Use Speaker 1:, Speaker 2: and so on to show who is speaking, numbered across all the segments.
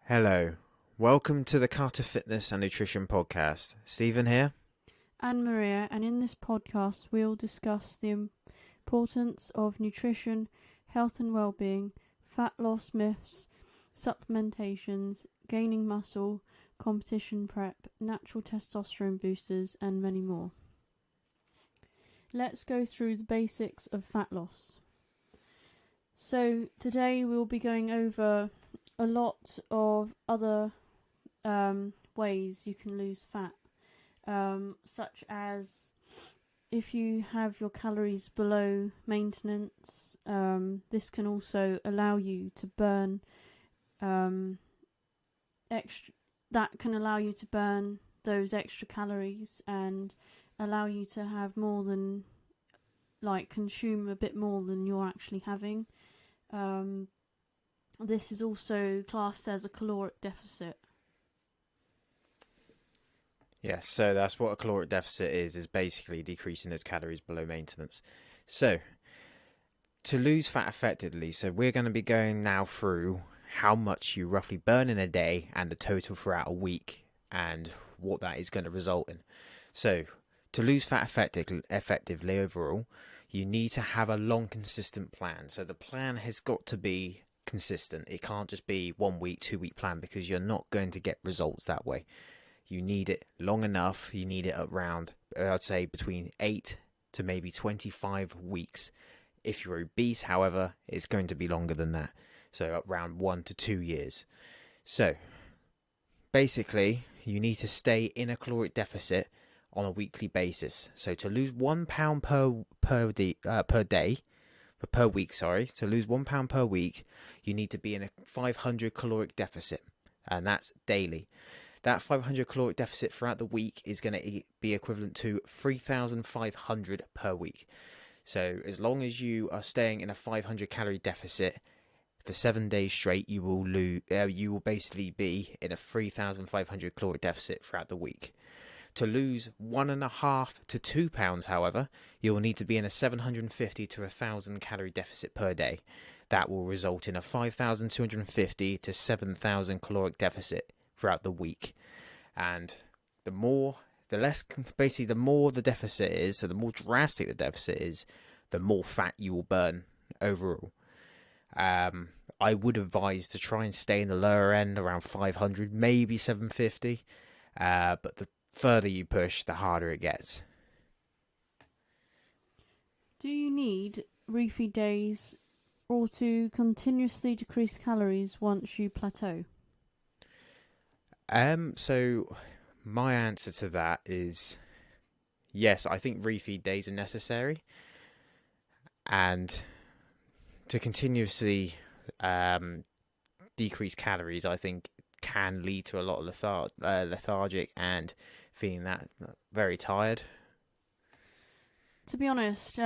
Speaker 1: Hello, welcome to the Carter Fitness and Nutrition Podcast. Stephen here.
Speaker 2: And Maria, and in this podcast we'll discuss the importance of nutrition, health and well-being, fat loss myths, supplementations, gaining muscle, competition prep, natural testosterone boosters, and many more. Let's go through the basics of fat loss. So today we'll be going over a lot of other ways you can lose fat. Such as if you have your calories below maintenance, this can also allow you to burn those extra calories and allow you to have more than, consume a bit more than you're actually having. This is also classed as a caloric deficit.
Speaker 1: Yes, so that's what a caloric deficit is basically decreasing those calories below maintenance. So, to lose fat effectively, so we're going to be going now through how much you roughly burn in a day and the total throughout a week and what that is going to result in. So, to lose fat effectively overall, you need to have a long, consistent plan. So the plan has got to be consistent. It can't just be 1 week, 2 week plan because you're not going to get results that way. You need it long enough. You need it around, I'd say, between 8 to maybe 25 weeks. If you're obese, however, it's going to be longer than that. So around 1 to 2 years. So basically, you need to stay in a caloric deficit on a weekly basis. So to lose 1 pound per week, to lose 1 pound per week, you need to be in a 500 caloric deficit, and that's daily. That 500 caloric deficit throughout the week is going to be equivalent to 3,500 per week. So as long as you are staying in a 500 calorie deficit for 7 days straight, you will basically be in a 3,500 caloric deficit throughout the week. To lose 1.5 to 2 pounds, however, you'll need to be in a 750 to 1,000 calorie deficit per day. That will result in a 5,250 to 7,000 caloric deficit throughout the week. And the more the deficit is, so the more drastic the deficit is, the more fat you will burn overall. I would advise to try and stay in the lower end, around 500, maybe 750. But the further you push, the harder it gets.
Speaker 2: Do you need refeed days or to continuously decrease calories once you plateau?
Speaker 1: So my answer to that is yes, I think refeed days are necessary. And to continuously decrease calories, I think can lead to a lot of lethargic and feeling that very tired.
Speaker 2: To be honest,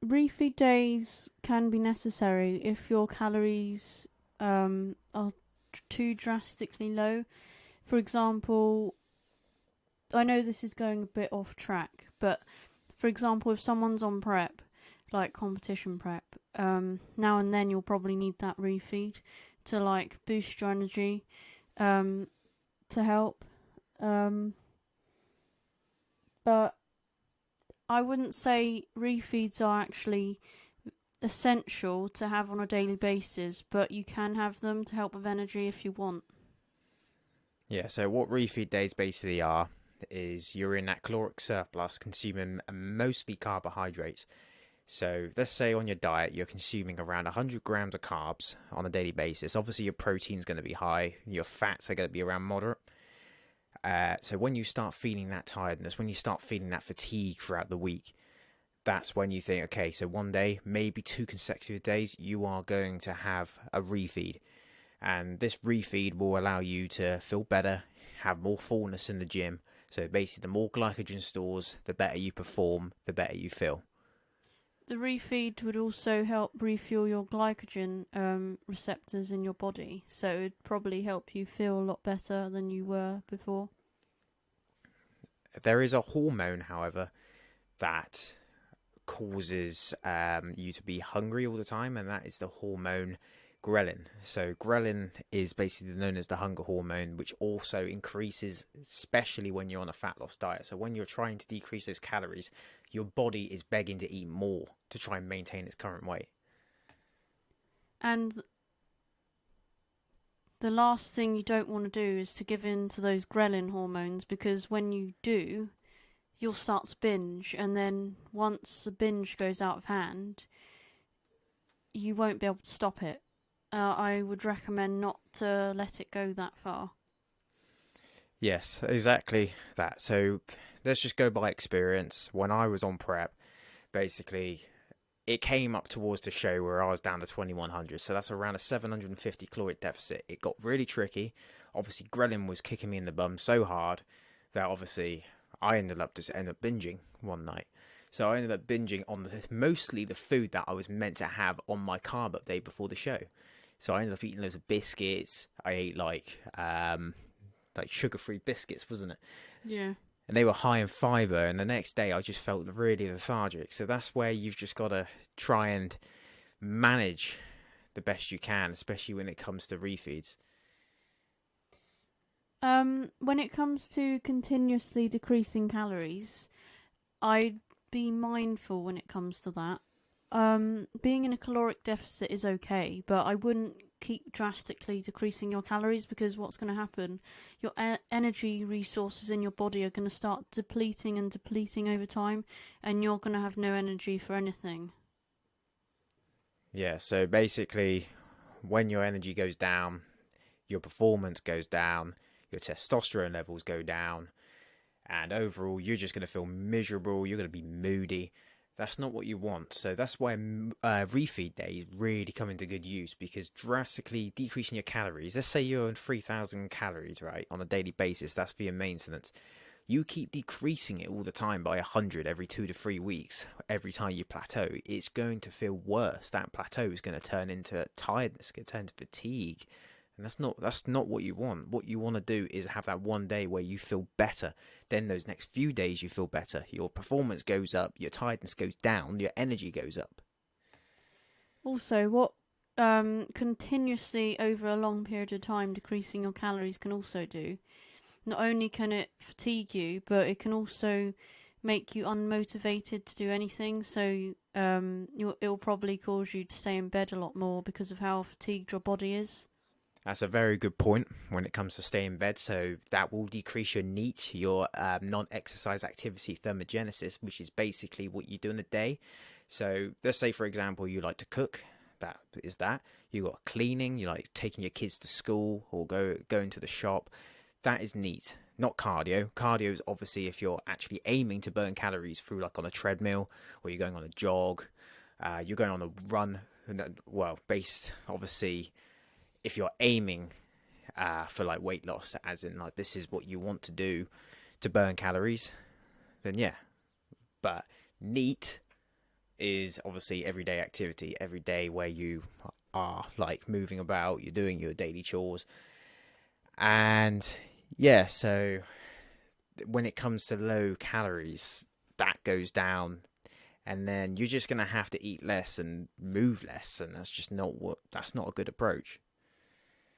Speaker 2: refeed days can be necessary if your calories are too drastically low. For example, I know this is going a bit off track, but for example, if someone's on prep, like competition prep, now and then you'll probably need that refeed to boost your energy, to help. But I wouldn't say refeeds are actually essential to have on a daily basis, but you can have them to help with energy if you want.
Speaker 1: Yeah, so what refeed days basically are is you're in that caloric surplus consuming mostly carbohydrates. So let's say on your diet you're consuming around 100 grams of carbs on a daily basis. Obviously your protein's going to be high, your fats are going to be around moderate. So when you start feeling that tiredness, when you start feeling that fatigue throughout the week, that's when you think, okay, so one day, maybe 2 consecutive days, you are going to have a refeed. And this refeed will allow you to feel better, have more fullness in the gym. So basically, the more glycogen stores, the better you perform, the better you feel.
Speaker 2: The refeed would also help refuel your glycogen receptors in your body, so it would probably help you feel a lot better than you were before.
Speaker 1: There is a hormone, however, that causes you to be hungry all the time, and that is the hormone ghrelin. So ghrelin is basically known as the hunger hormone, which also increases, especially when you're on a fat loss diet. So when you're trying to decrease those calories, your body is begging to eat more to try and maintain its current weight.
Speaker 2: And the last thing you don't want to do is to give in to those ghrelin hormones, because when you do, you'll start to binge, and then once the binge goes out of hand, you won't be able to stop it. I would recommend not to let it go that far.
Speaker 1: Yes, exactly that. So let's just go by experience. When I was on prep, basically it came up towards the show where I was down to 2100, so that's around a 750 caloric deficit. It got really tricky. Obviously ghrelin was kicking me in the bum so hard that obviously I ended up binging one night. So I ended up binging on mostly the food that I was meant to have on my carb update before the show. So I ended up eating loads of biscuits. I ate like sugar-free biscuits, wasn't it?
Speaker 2: Yeah.
Speaker 1: And they were high in fiber, and the next day I just felt really lethargic. So that's where you've just got to try and manage the best you can, especially when it comes to refeeds.
Speaker 2: When it comes to continuously decreasing calories, I'd be mindful when it comes to that. Being in a caloric deficit is okay, but I wouldn't keep drastically decreasing your calories, because what's going to happen, your energy resources in your body are going to start depleting and depleting over time, and you're going to have no energy for anything.
Speaker 1: Yeah, so basically, when your energy goes down, your performance goes down, your testosterone levels go down, and overall, you're just going to feel miserable, you're going to be moody. That's not what you want. So that's why refeed days really come into good use, because drastically decreasing your calories, let's say you're on 3,000 calories, right, on a daily basis, that's for your maintenance. You keep decreasing it all the time by 100 every 2 to 3 weeks. Every time you plateau, it's going to feel worse. That plateau is going to turn into tiredness, going to turn into fatigue. And that's not what you want. What you want to do is have that one day where you feel better. Then those next few days you feel better. Your performance goes up, your tiredness goes down, your energy goes up.
Speaker 2: Also, what continuously over a long period of time decreasing your calories can also do, not only can it fatigue you, but it can also make you unmotivated to do anything. So it'll probably cause you to stay in bed a lot more because of how fatigued your body is.
Speaker 1: That's a very good point when it comes to stay in bed. So that will decrease your NEAT, your non-exercise activity thermogenesis, which is basically what you do in a day. So let's say, for example, you like to cook. That is that. You got cleaning. You like taking your kids to school or going to the shop. That is NEAT, not cardio. Cardio is obviously if you're actually aiming to burn calories through, like on a treadmill, or you're going on a jog, you're going on a run. Well, based obviously, if you're aiming for like weight loss, as in like this is what you want to do to burn calories, then yeah. But NEAT is obviously everyday activity, every day where you are like moving about, you're doing your daily chores, and yeah. So when it comes to low calories, that goes down, and then you're just gonna have to eat less and move less, and that's not a good approach.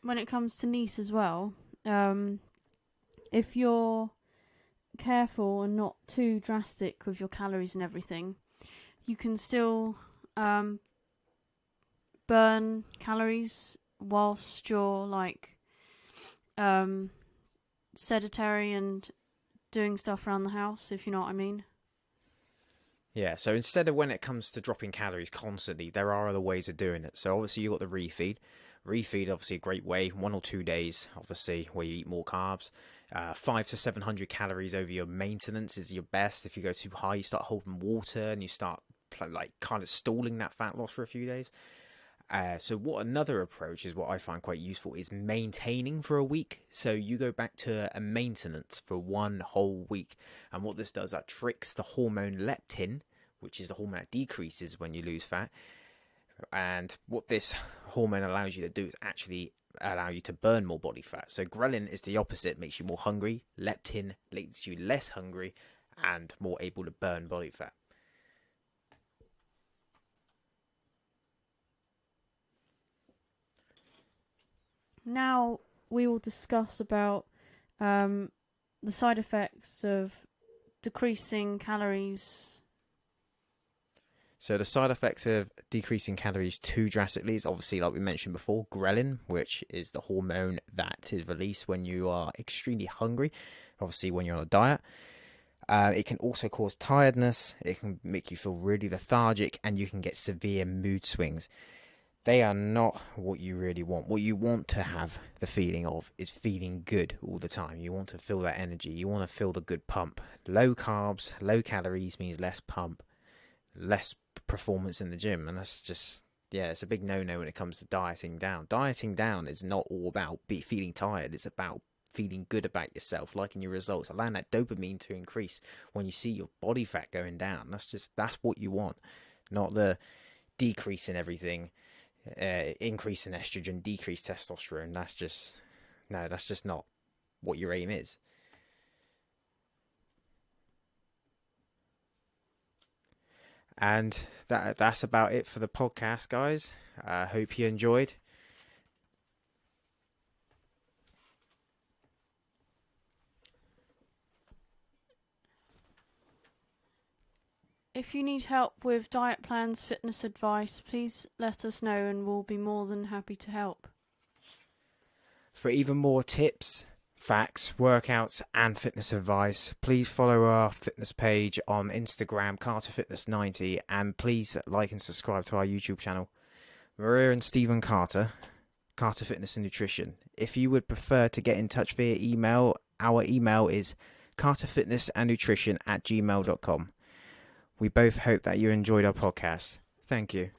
Speaker 2: When it comes to NEAT as well, if you're careful and not too drastic with your calories and everything, you can still burn calories whilst you're like sedentary and doing stuff around the house, if you know what I mean.
Speaker 1: Yeah, so instead of when it comes to dropping calories constantly, there are other ways of doing it. So obviously you've got the refeed. Refeed, obviously a great way, 1 or 2 days, obviously, where you eat more carbs. 500 to 700 calories over your maintenance is your best. If you go too high, you start holding water and you start like kind of stalling that fat loss for a few days. So what another approach is, what I find quite useful, is maintaining for a week. So you go back to a maintenance for 1 whole week. And what this does, that tricks the hormone leptin, which is the hormone that decreases when you lose fat. And what this hormone allows you to do is actually allow you to burn more body fat. So ghrelin is the opposite, makes you more hungry. Leptin makes you less hungry and more able to burn body fat.
Speaker 2: now we will discuss about the side effects of decreasing calories.
Speaker 1: So the side effects of decreasing calories too drastically is obviously, like we mentioned before, ghrelin, which is the hormone that is released when you are extremely hungry, obviously when you're on a diet. It can also cause tiredness, it can make you feel really lethargic, and you can get severe mood swings. They are not what you really want. What you want to have the feeling of is feeling good all the time. You want to feel that energy. You want to feel the good pump. Low carbs, low calories means less pump, less performance in the gym. And that's just, yeah, it's a big no-no when it comes to dieting down. Dieting down is not all about feeling tired. It's about feeling good about yourself, liking your results, allowing that dopamine to increase when you see your body fat going down. That's what you want, not the decrease in everything. Increase in estrogen, decrease testosterone. That's just not what your aim is. And that's about it for the podcast, guys. I hope you enjoyed.
Speaker 2: If you need help with diet plans, fitness advice, please let us know and we'll be more than happy to help.
Speaker 1: For even more tips, facts, workouts, and fitness advice, please follow our fitness page on Instagram, CarterFitness90, and please like and subscribe to our YouTube channel, Maria and Stephen Carter, Carter Fitness and Nutrition. If you would prefer to get in touch via email, our email is carterfitnessandnutrition@gmail.com. We both hope that you enjoyed our podcast. Thank you.